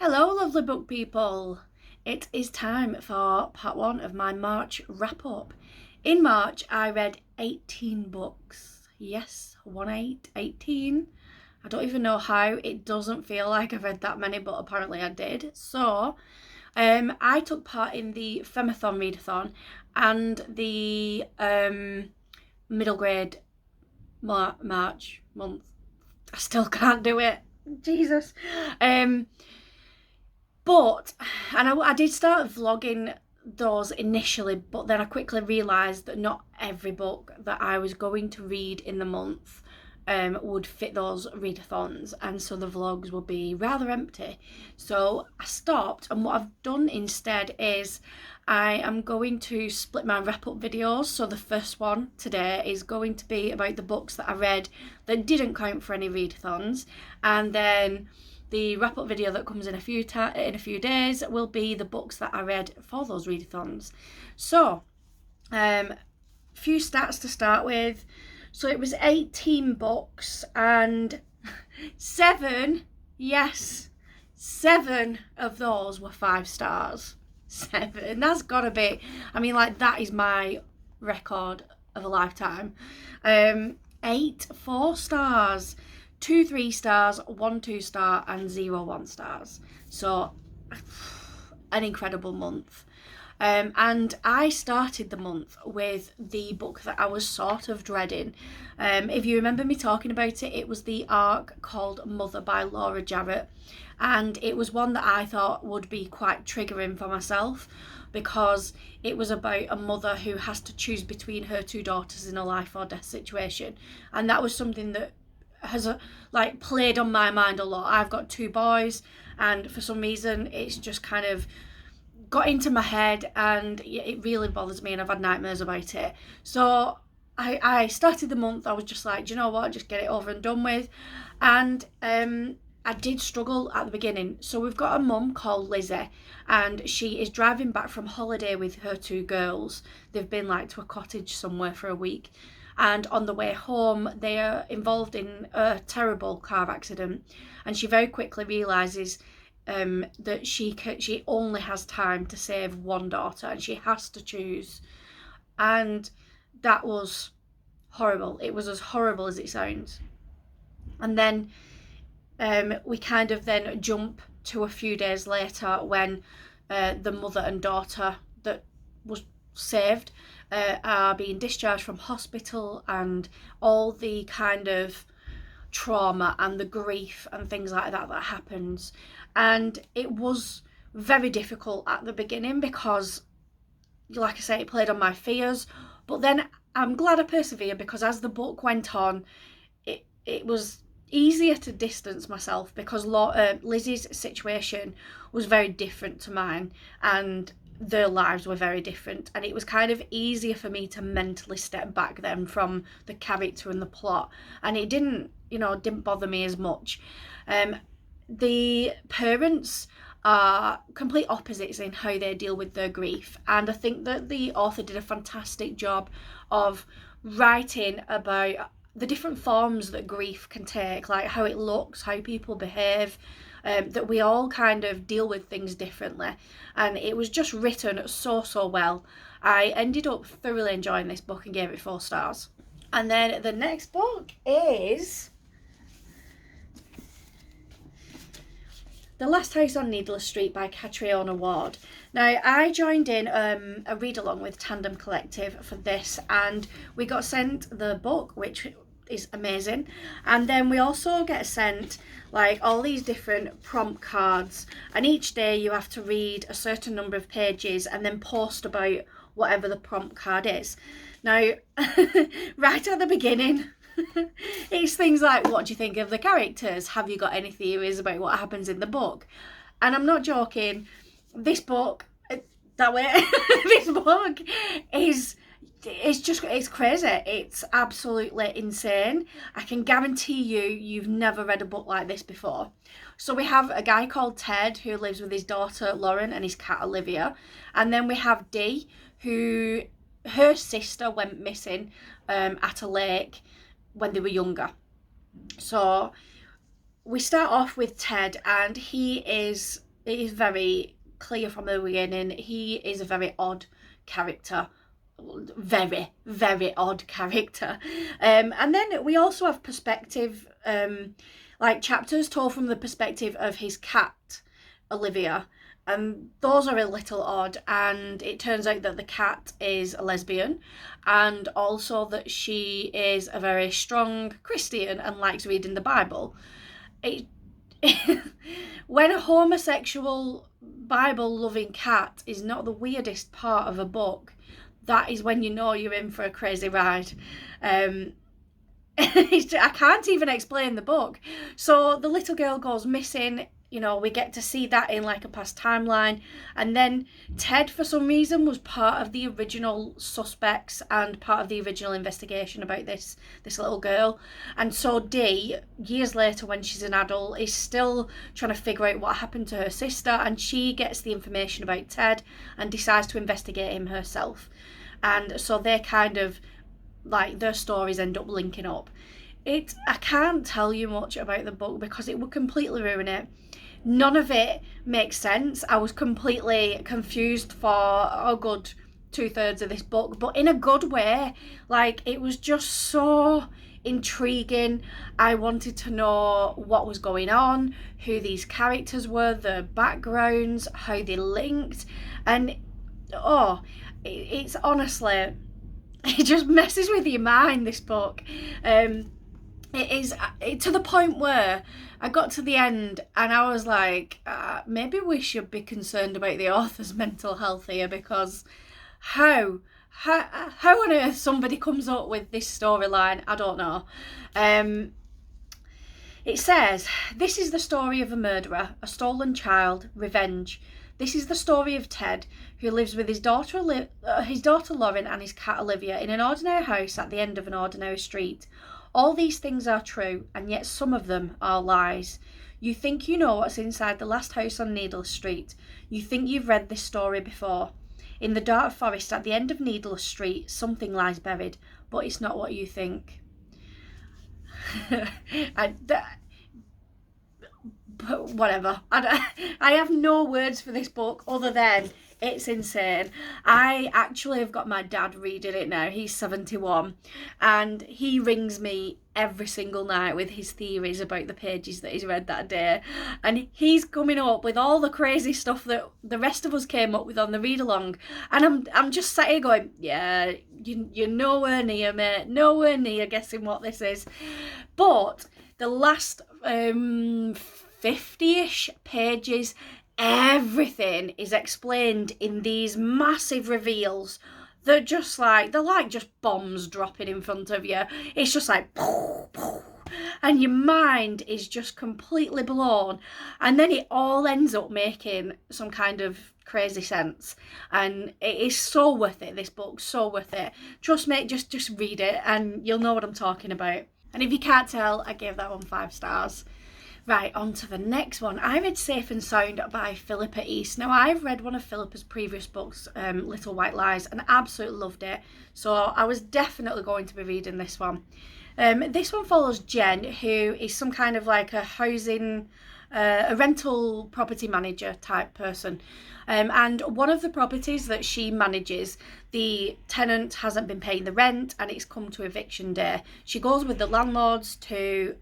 Hello lovely book people. It is time for part 1 of my March wrap up. In March I read 18 books. Yes, 18. I don't even know how. It doesn't feel like I've read that many, but apparently I did. So I took part in the Femathon readathon and the middle grade March month. I still can't do it. Jesus. But, and I did start vlogging those initially, but then I quickly realised that not every book that I was going to read in the month would fit those readathons, and so the vlogs would be rather empty. So I stopped, and what I've done instead is I am going to split my wrap-up videos. So the first one today is going to be about the books that I read that didn't count for any readathons, and then the wrap-up video that comes in a few days will be the books that I read for those readathons. So, few stats to start with. So it was 18 books and 7 of those were 5 stars. 7. That's gotta be, I mean, like, that is my record of a lifetime. 8 4 stars. 2 3 stars, 1 2 star, and 0 1 stars. So, an incredible month. And I started the month with the book that I was sort of dreading. If you remember me talking about it, it was the arc called Mother by Laura Jarrett. And it was one that I thought would be quite triggering for myself, because it was about a mother who has to choose between her 2 daughters in a life or death situation. And that was something that has played on my mind a lot. I've got 2 boys, and for some reason it's just kind of got into my head, and it really bothers me, and I've had nightmares about it. So I started the month, I was just like, do you know what, just get it over and done with. And I did struggle at the beginning. So we've got a mum called Lizzie, and she is driving back from holiday with her 2 girls. They've been to a cottage somewhere for a week, and on the way home they are involved in a terrible car accident, and she very quickly realises that she only has time to save one daughter, and she has to choose. And that was horrible. It was as horrible as it sounds. And then we kind of then jump to a few days later when the mother and daughter that was saved are being discharged from hospital, and all the kind of trauma and the grief and things like that happens. And it was very difficult at the beginning because, like I say, it played on my fears. But then I'm glad I persevered, because as the book went on, it was easier to distance myself, because Lizzie's situation was very different to mine, and their lives were very different, and it was kind of easier for me to mentally step back then from the character and the plot, and it didn't bother me as much. The parents are complete opposites in how they deal with their grief, and I think that the author did a fantastic job of writing about the different forms that grief can take, like how it looks, how people behave, that we all kind of deal with things differently, and it was just written so well. I ended up thoroughly enjoying this book and gave it 4 stars. And then the next book is The Last House on Needless Street by Catriona Ward. Now, I joined in a read-along with Tandem Collective for this, and we got sent the book, which is amazing. And then we also get sent all these different prompt cards, and each day you have to read a certain number of pages and then post about whatever the prompt card is. Now, right at the beginning, it's things like, what do you think of the characters? Have you got any theories about what happens in the book? And I'm not joking, this book, this book is, it's crazy. It's absolutely insane. I can guarantee you've never read a book like this before. So we have a guy called Ted who lives with his daughter Lauren and his cat Olivia, and then we have Dee, who her sister went missing at a lake when they were younger. So we start off with Ted, and he is it is very clear from the beginning, he is a very odd character. Very, very odd character. And then we also have perspective, like chapters told from the perspective of his cat, Olivia. And those are a little odd, and it turns out that the cat is a lesbian, and also that she is a very strong Christian and likes reading the Bible. It, when a homosexual Bible-loving cat is not the weirdest part of a book, that is when you know you're in for a crazy ride. I can't even explain the book. So the little girl goes missing. You know, we get to see that in like a past timeline. And then Ted, for some reason, was part of the original suspects and part of the original investigation about this little girl. And so Dee, years later when she's an adult, is still trying to figure out what happened to her sister. And she gets the information about Ted and decides to investigate him herself. And so they kind of, like, their stories end up linking up. I can't tell you much about the book because it would completely ruin it. None of it makes sense. I was completely confused for a good 2/3 of this book, but in a good way. Like, it was just so intriguing. I wanted to know what was going on, who these characters were, their backgrounds, how they linked, and it's honestly, it just messes with your mind, this book. It is to the point where I got to the end and I was like, maybe we should be concerned about the author's mental health here, because how on earth somebody comes up with this storyline, I don't know. It says, this is the story of a murderer, a stolen child, revenge. This is the story of Ted, who lives with his daughter Lauren and his cat Olivia in an ordinary house at the end of an ordinary street. All these things are true, and yet some of them are lies. You think you know what's inside the last house on Needless Street. You think you've read this story before. In the dark forest at the end of Needless Street, something lies buried, but it's not what you think. But whatever. I have no words for this book other than it's insane. I actually have got my dad reading it now. He's 71 and he rings me every single night with his theories about the pages that he's read that day, and he's coming up with all the crazy stuff that the rest of us came up with on the read along, and I'm just sat here going, yeah, you're nowhere near, mate, nowhere near guessing what this is. But the last 50-ish pages, everything is explained in these massive reveals. They're just bombs dropping in front of you. It's just like, and your mind is just completely blown. And then it all ends up making some kind of crazy sense. And it is so worth it, this book, so worth it. Trust me, just read it and you'll know what I'm talking about. And if you can't tell, I gave that one 5 stars. Right, on to the next one. I read Safe and Sound by Philippa East. Now, I've read one of Philippa's previous books, Little White Lies, and absolutely loved it. So I was definitely going to be reading this one. This one follows Jen, who is some kind of like a rental property manager type person. And one of the properties that she manages, the tenant hasn't been paying the rent and it's come to eviction day. She goes with the landlords to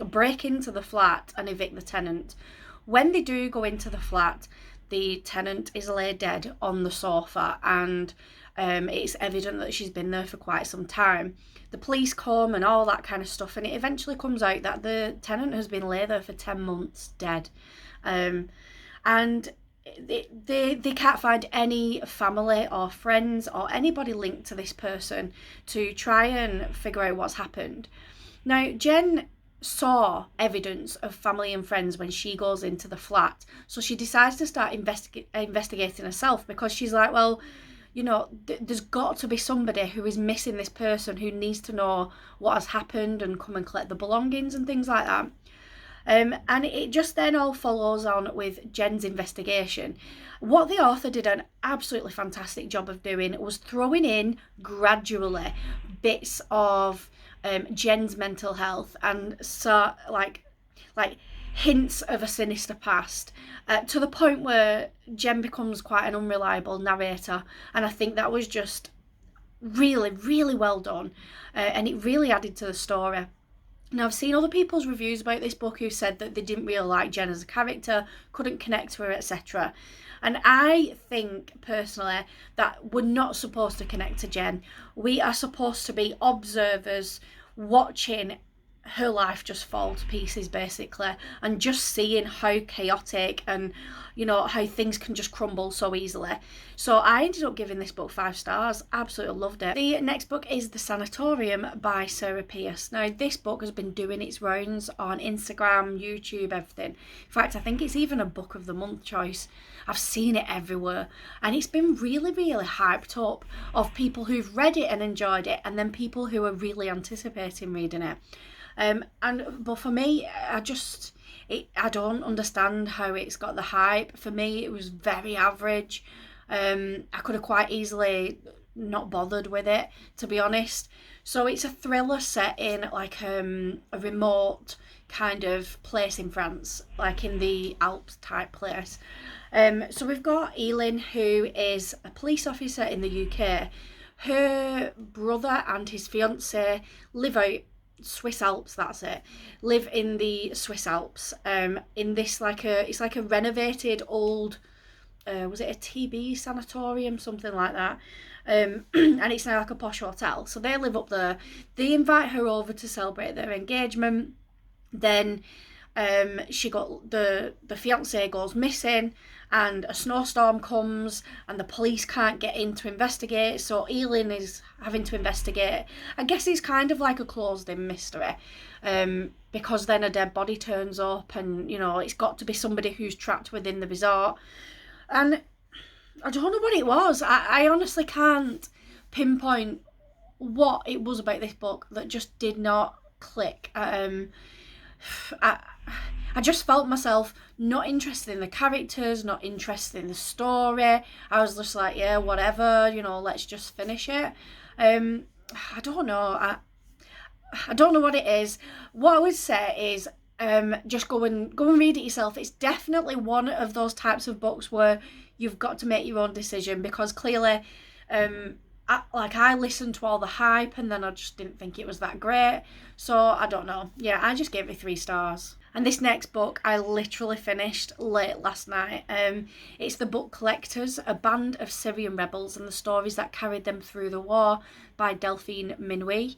break into the flat and evict the tenant. When they do go into the flat, the tenant is laid dead on the sofa, and it's evident that she's been there for quite some time. The police come and all that kind of stuff, and it eventually comes out that the tenant has been laid there for 10 months dead. And they can't find any family or friends or anybody linked to this person to try and figure out what's happened. Now, Jen saw evidence of family and friends when she goes into the flat, so she decides to start investigating herself, because she's like, well, you know, there's got to be somebody who is missing this person, who needs to know what has happened and come and collect the belongings and things like that. And it just then all follows on with Jen's investigation. What the author did an absolutely fantastic job of doing was throwing in gradually bits of Jen's mental health, and so like hints of a sinister past, to the point where Jen becomes quite an unreliable narrator, and I think that was just really, really well done, and it really added to the story. Now, I've seen other people's reviews about this book who said that they didn't really like Jen as a character, couldn't connect to her, etc. And I think, personally, that we're not supposed to connect to Jen. We are supposed to be observers, watching her life just fall to pieces, basically, and just seeing how chaotic and, you know, how things can just crumble so easily. So I ended up giving this book 5 stars. Absolutely loved it. The next book is The Sanatorium by Sarah Pierce. Now, this book has been doing its rounds on Instagram, YouTube, everything. In fact, I think it's even a book of the month choice. I've seen it everywhere, and it's been really, really hyped up, of people who've read it and enjoyed it, and then people who are really anticipating reading it. But for me, I don't understand how it's got the hype. For me, it was very average. I could have quite easily not bothered with it, to be honest. So it's a thriller set in like a remote kind of place in France, like in the Alps type place. So we've got Elin, who is a police officer in the UK. Her brother and his fiance live out Swiss Alps, that's it, live in the Swiss Alps, in this it's like a renovated old, was it a TB sanatorium, something like that, and it's now like a posh hotel. So they live up there. They invite her over to celebrate their engagement. Then the fiance goes missing, and a snowstorm comes, and the police can't get in to investigate, so Elin is having to investigate. I guess it's kind of like a closed-in mystery, because then a dead body turns up, and, you know, it's got to be somebody who's trapped within the resort. And I don't know what it was. I honestly can't pinpoint what it was about this book that just did not click. I just felt myself not interested in the characters, not interested in the story. I was just like, yeah, whatever, you know, let's just finish it. I don't know. I don't know what it is. What I would say is, just go and read it yourself. It's definitely one of those types of books where you've got to make your own decision, because clearly, I listened to all the hype and then I just didn't think it was that great. So I don't know. Yeah, I just gave it 3 stars. And this next book I literally finished late last night. It's The Book Collectors, a band of Syrian rebels and the stories that carried them through the war, by Delphine Minuit.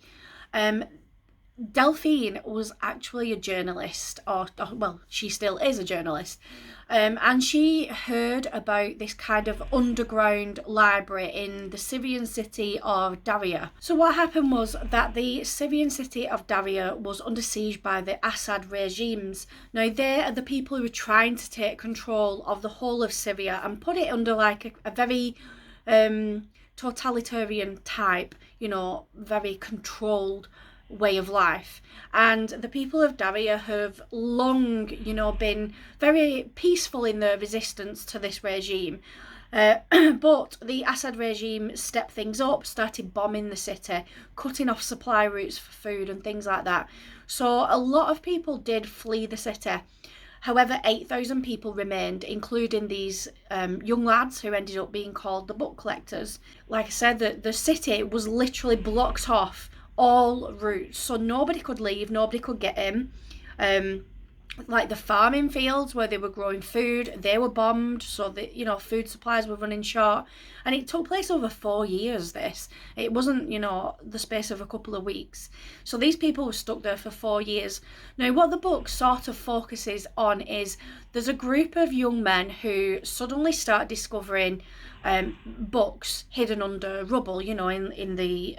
Delphine was actually a journalist, or well, she still is a journalist, and she heard about this kind of underground library in the Syrian city of Daria. So what happened was that the Syrian city of Daria was under siege by the Assad regimes. Now, they are the people who were trying to take control of the whole of Syria and put it under like a very totalitarian type, you know, very controlled way of life. And the people of Daria have long, you know, been very peaceful in their resistance to this regime. But the Assad regime stepped things up, started bombing the city, cutting off supply routes for food and things like that. So a lot of people did flee the city. However, 8,000 people remained, including these young lads who ended up being called the Book Collectors. Like I said, the city was literally blocked off all routes, so nobody could leave, nobody could get in. Like the farming fields where they were growing food, they were bombed, so that, you know, food supplies were running short. And it took place over 4 years, this. It wasn't, you know, the space of a couple of weeks. So these people were stuck there for 4 years. Now, what the book sort of focuses on is there's a group of young men who suddenly start discovering books hidden under rubble, you know, in the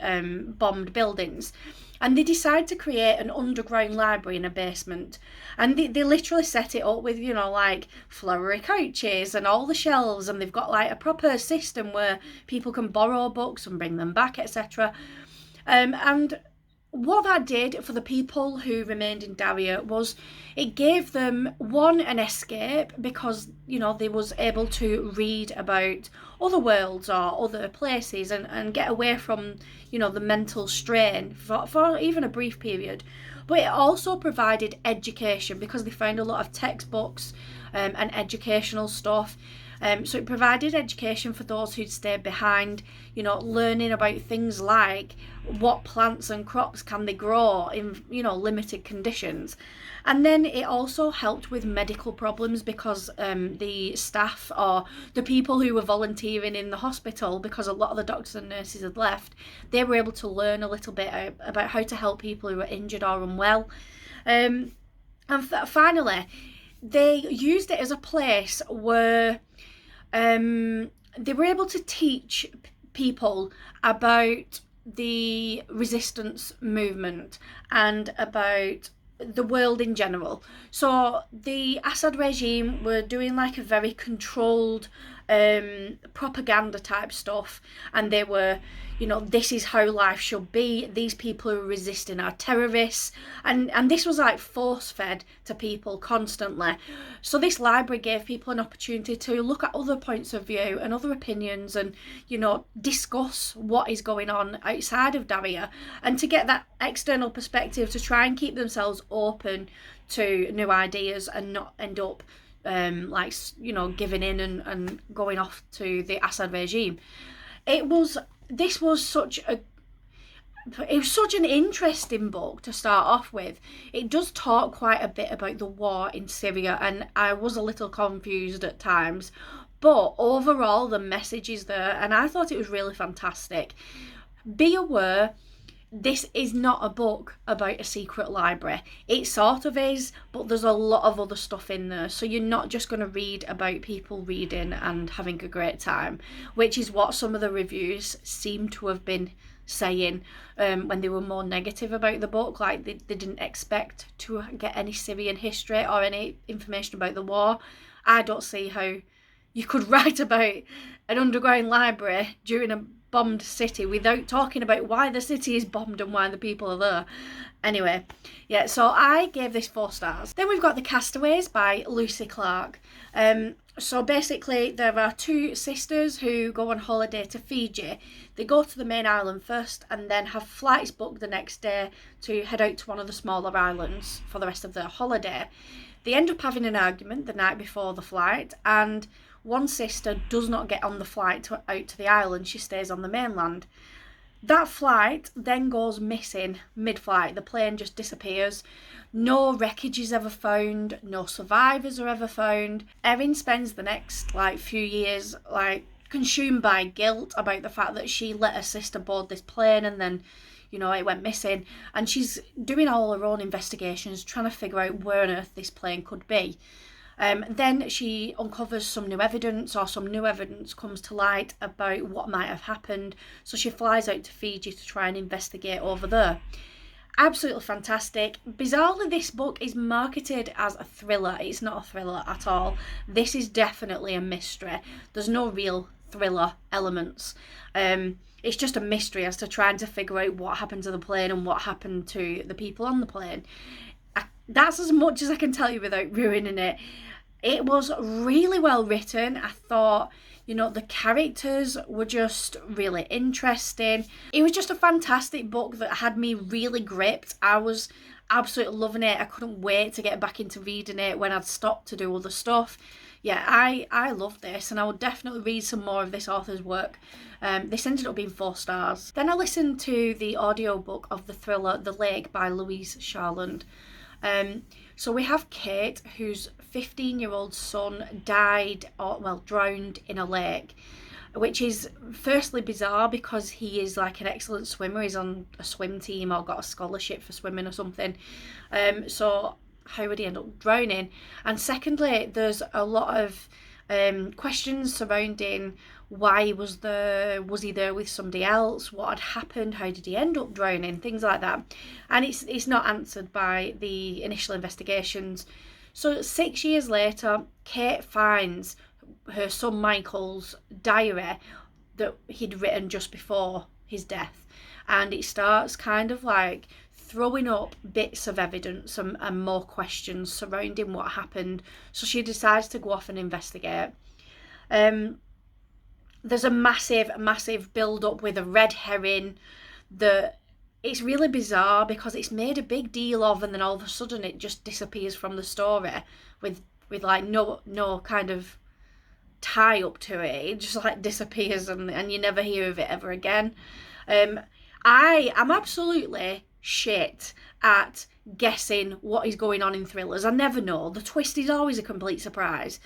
bombed buildings. And they decide to create an underground library in a basement. And they literally set it up with, you know, like flowery couches and all the shelves. And they've got like a proper system where people can borrow books and bring them back, etc. And what that did for the people who remained in Daria was it gave them, one, an escape, because, you know, they was able to read about other worlds or other places and get away from, you know, the mental strain for even a brief period. But it also provided education because they found a lot of textbooks and educational stuff. So it provided education for those who'd stayed behind, you know, learning about things like what plants and crops can they grow in, you know, limited conditions. And then it also helped with medical problems because the staff or the people who were volunteering in the hospital, because a lot of the doctors and nurses had left, they were able to learn a little bit about how to help people who were injured or unwell. And finally, they used it as a place where they were able to teach people about the resistance movement and about the world in general. So the Assad regime were doing like a very controlled propaganda type stuff, and they were, you know, this is how life should be, these people who are resisting are terrorists, and this was like force fed to people constantly. So this library gave people an opportunity to look at other points of view and other opinions, and, you know, discuss what is going on outside of Daria, and to get that external perspective to try and keep themselves open to new ideas and not end up like, you know, giving in and going off to the Assad regime. It was such an interesting book to start off with. It does talk quite a bit about the war in Syria, and I was a little confused at times, but overall the message is there, and I thought it was really fantastic. Be aware, this is not a book about a secret library. It sort of is, but there's a lot of other stuff in there. So you're not just going to read about people reading and having a great time, which is what some of the reviews seem to have been saying when they were more negative about the book. Like they didn't expect to get any Syrian history or any information about the war. I don't see how you could write about an underground library during a bombed city without talking about why the city is bombed and why the people are there. Anyway, yeah, so I gave this 4 stars. Then we've got The Castaways by Lucy Clark. So basically there are 2 sisters who go on holiday to Fiji. They go to the main island first and then have flights booked the next day to head out to one of the smaller islands for the rest of their holiday. They end up having an argument the night before the flight, and one sister does not get on the flight out to the island. She stays on the mainland. That flight then goes missing mid-flight. The plane just disappears. No wreckage is ever found. No survivors are ever found. Erin spends the next few years consumed by guilt about the fact that she let her sister board this plane and then, you know, it went missing. And she's doing all her own investigations, trying to figure out where on earth this plane could be. Then she uncovers some new evidence, or some new evidence comes to light about what might have happened. So she flies out to Fiji to try and investigate over there. Absolutely fantastic. Bizarrely, this book is marketed as a thriller. It's not a thriller at all. This is definitely a mystery. There's no real thriller elements. It's just a mystery as to trying to figure out what happened to the plane and what happened to the people on the plane. That's as much as I can tell you without ruining it. It was really well written. I thought, you know, the characters were just really interesting. It was just a fantastic book that had me really gripped. I was absolutely loving it. I couldn't wait to get back into reading it when I'd stopped to do other stuff. Yeah, I love this, and I would definitely read some more of this author's work. This ended up being 4 stars. Then I listened to the audiobook of the thriller The Lake by Louise Charland. So we have Kate, whose 15-year-old son drowned in a lake, which is firstly bizarre because he is like an excellent swimmer. He's on a swim team or got a scholarship for swimming or something. So how would he end up drowning? And secondly, there's a lot of questions surrounding why was he there with somebody else, what had happened, how did he end up drowning, things like that. And it's not answered by the initial investigations. So 6 years later, Kate finds her son Michael's diary that he'd written just before his death, and it starts kind of like throwing up bits of evidence and more questions surrounding what happened. So she decides to go off and investigate. There's a massive build up with a red herring that it's really bizarre because it's made a big deal of, and then all of a sudden it just disappears from the story with like no kind of tie up to it. It just like disappears, and you never hear of it ever again. I am absolutely shit at guessing what is going on in thrillers. I never know. The twist is always a complete surprise.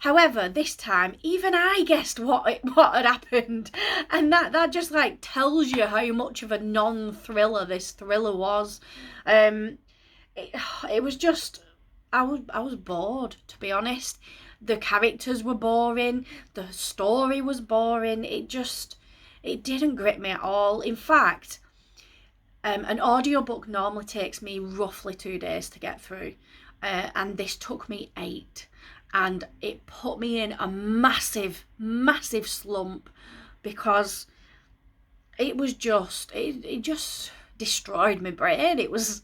However, this time, even I guessed what had happened, and that just like tells you how much of a non-thriller this thriller was. It was just, I was bored, to be honest. The characters were boring. The story was boring. It didn't grip me at all. In fact, an audiobook normally takes me roughly 2 days to get through, and this took me 8. And it put me in a massive slump because it was just, it just destroyed my brain. It was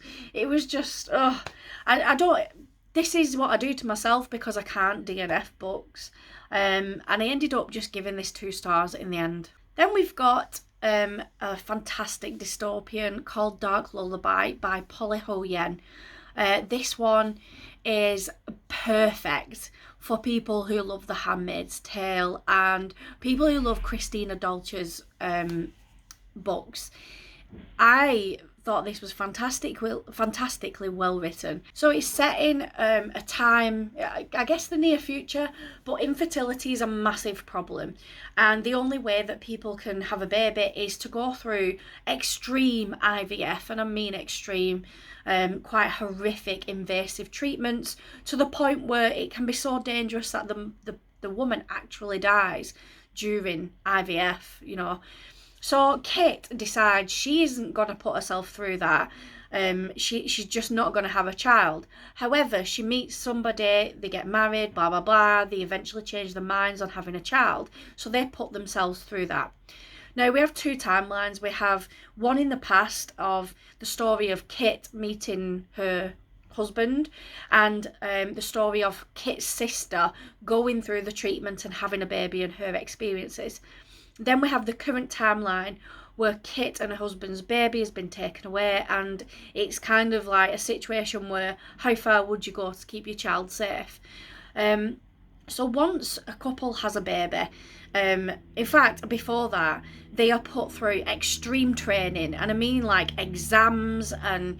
just, I don't, this is what I do to myself because I can't DNF books. And I ended up just giving this 2 stars in the end. Then we've got a fantastic dystopian called Dark Lullaby by Polly Ho Yen. This one is perfect for people who love The Handmaid's Tale and people who love Christina Dolce's books. I thought this was fantastically well written. So it's set in a time, I guess the near future, but infertility is a massive problem, and the only way that people can have a baby is to go through extreme IVF, and I mean extreme, quite horrific invasive treatments, to the point where it can be so dangerous that the woman actually dies during IVF, you know. So Kit decides she isn't going to put herself through that. She's just not going to have a child. However, she meets somebody, they get married, blah, blah, blah. They eventually change their minds on having a child. So they put themselves through that. Now, we have 2 timelines. We have one in the past of the story of Kit meeting her husband, and the story of Kit's sister going through the treatment and having a baby and her experiences. Then we have the current timeline where Kit and her husband's baby has been taken away, and it's kind of like a situation where how far would you go to keep your child safe? So once a couple has a baby, in fact, before that, they are put through extreme training, and I mean like exams and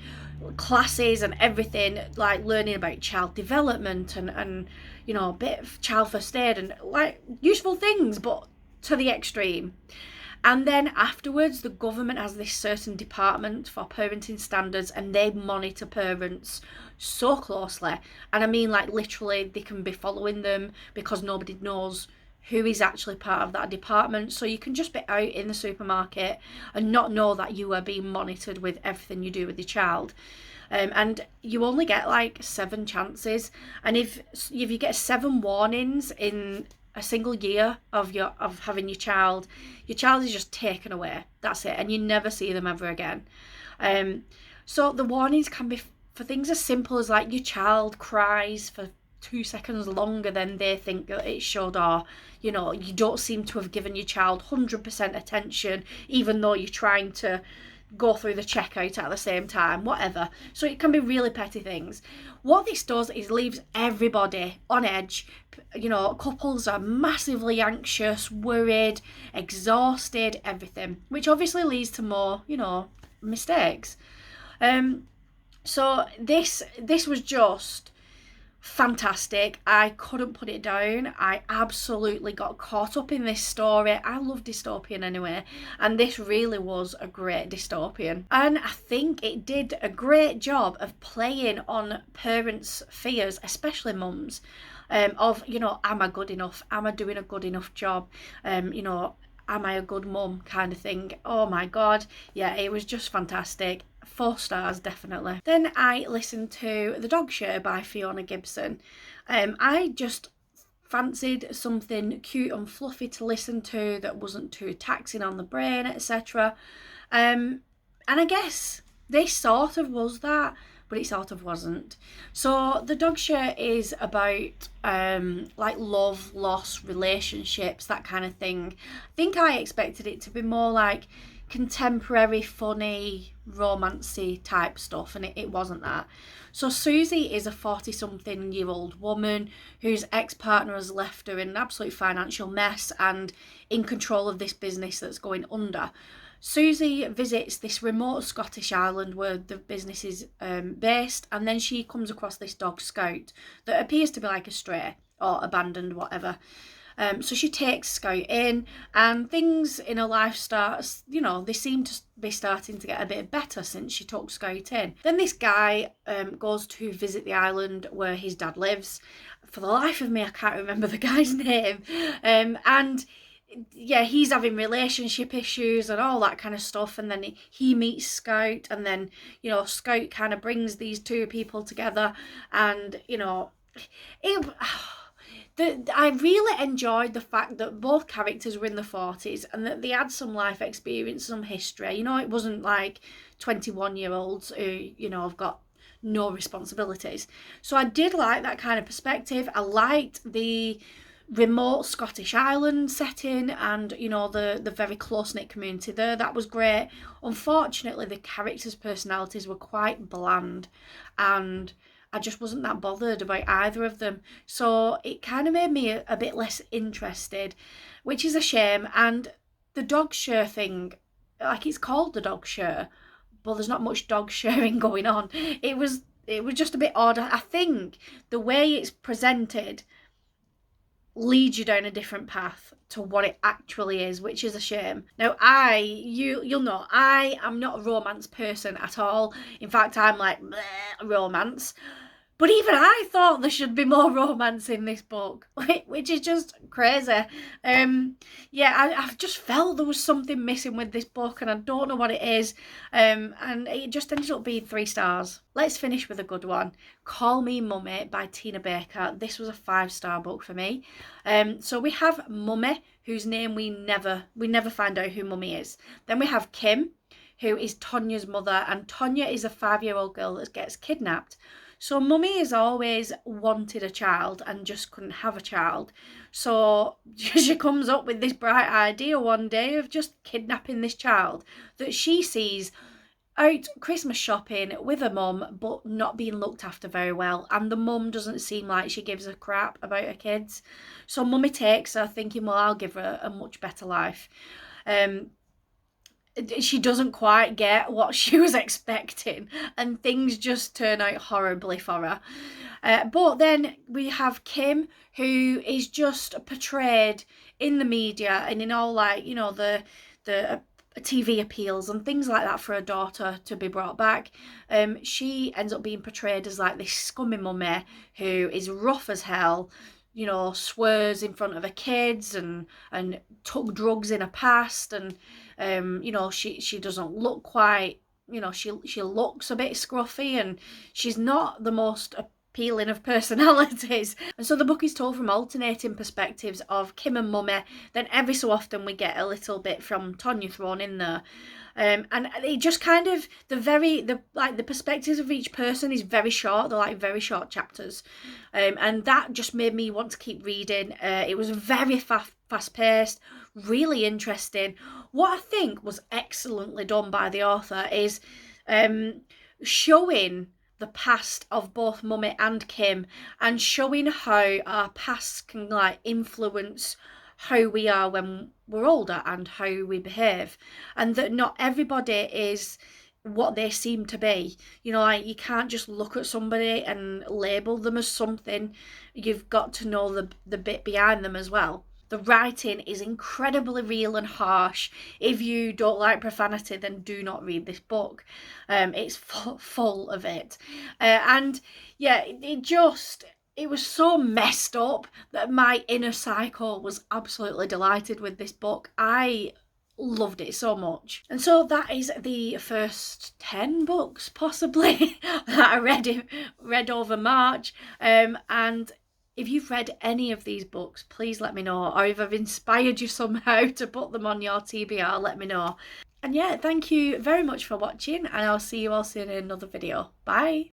classes and everything, like learning about child development and you know, a bit of child first aid and like useful things, but to the extreme. And then afterwards, the government has this certain department for parenting standards, and they monitor parents so closely, and I mean like literally they can be following them because nobody knows who is actually part of that department. So you can just be out in the supermarket and not know that you are being monitored with everything you do with your child. And you only get like 7 chances, and if you get 7 warnings in a single year of having your child is just taken away. That's it, and you never see them ever again. So the warnings can be for things as simple as like your child cries for 2 seconds longer than they think that it should, or you know, you don't seem to have given your child 100% attention even though you're trying to go through the checkout at the same time, whatever. So it can be really petty things. What this does is leaves everybody on edge. You know, couples are massively anxious, worried, exhausted, everything, which obviously leads to more, you know, mistakes. So this was just fantastic. I couldn't put it down. I absolutely got caught up in this story. I love dystopian anyway, and this really was a great dystopian, and I think it did a great job of playing on parents' fears, especially mums, of, you know, am I good enough? Am I doing a good enough job? You know, am I a good mum, kind of thing. Oh my god, yeah, it was just fantastic. 4 stars, definitely. Then I listened to The Dog Show by Fiona Gibson. I just fancied something cute and fluffy to listen to that wasn't too taxing on the brain, etc. And I guess this sort of was that, but it sort of wasn't. So The Dog Show is about like love, loss, relationships, that kind of thing. I think I expected it to be more like contemporary, funny, romancy type stuff, and it wasn't that. So Susie is a 40-something-year-old woman whose ex-partner has left her in an absolute financial mess and in control of this business that's going under. Susie visits this remote Scottish island where the business is based, and then she comes across this dog Scout that appears to be like a stray or abandoned, whatever. So she takes Scout in, and things in her life starts, you know, they seem to be starting to get a bit better since she took Scout in. Then this guy goes to visit the island where his dad lives. For the life of me, I can't remember the guy's name. And yeah, he's having relationship issues and all that kind of stuff, and then he meets Scout, and then, you know, Scout kind of brings these two people together, and, you know, I really enjoyed the fact that both characters were in the 40s and that they had some life experience, some history. You know, it wasn't like 21-year-olds who, you know, have got no responsibilities. So I did like that kind of perspective. I liked the remote Scottish island setting, and, you know, the very close-knit community there. That was great. Unfortunately, the characters' personalities were quite bland, and I just wasn't that bothered about either of them. So it kind of made me a bit less interested, which is a shame. And the dog share thing, like, it's called the dog share, but there's not much dog sharing going on. It was just a bit odd. I think the way it's presented leads you down a different path to what it actually is, which is a shame. Now, you'll know, I am not a romance person at all. In fact, I'm like, bleh, romance. But even I thought there should be more romance in this book, which is just crazy. Yeah, I've just felt there was something missing with this book, and I don't know what it is. And it just ended up being 3 stars. Let's finish with a good one. Call Me Mummy by Tina Bekah. This was a 5-star book for me. So we have Mummy, whose name we never find out who Mummy is. Then we have Kim, who is Tonya's mother, and Tonya is a 5-year-old girl that gets kidnapped. So Mummy has always wanted a child and just couldn't have a child. So she comes up with this bright idea one day of just kidnapping this child that she sees out Christmas shopping with her mum, but not being looked after very well. And the mum doesn't seem like she gives a crap about her kids. So Mummy takes her thinking, well, I'll give her a much better life. She doesn't quite get what she was expecting, and things just turn out horribly for her. But then we have Kim, who is just portrayed in the media and in all, like, you know, the TV appeals and things like that for her daughter to be brought back. She ends up being portrayed as like this scummy mummy who is rough as hell, you know, swears in front of her kids and took drugs in her past, and you know, she doesn't look quite, you know, she looks a bit scruffy, and she's not the most appealing of personalities. And so the book is told from alternating perspectives of Kim and Mummy. Then every so often we get a little bit from Tonya thrown in there. And it just kind of, the perspectives of each person is very short. They're like very short chapters. And that just made me want to keep reading. It was very fast paced, really interesting. What I think was excellently done by the author is showing the past of both Mummy and Kim, and showing how our past can like influence how we are when we're older and how we behave, and that not everybody is what they seem to be. You know, like, you can't just look at somebody and label them as something. You've got to know the bit behind them as well. The writing is incredibly real and harsh. If you don't like profanity, then do not read this book. It's full of it. And yeah, it was so messed up that my inner cycle was absolutely delighted with this book. I loved it so much. And so that is the first 10 books, possibly, that I read over March. And if you've read any of these books, please let me know. Or if I've inspired you somehow to put them on your TBR, let me know. And yeah, thank you very much for watching, and I'll see you all soon in another video. Bye!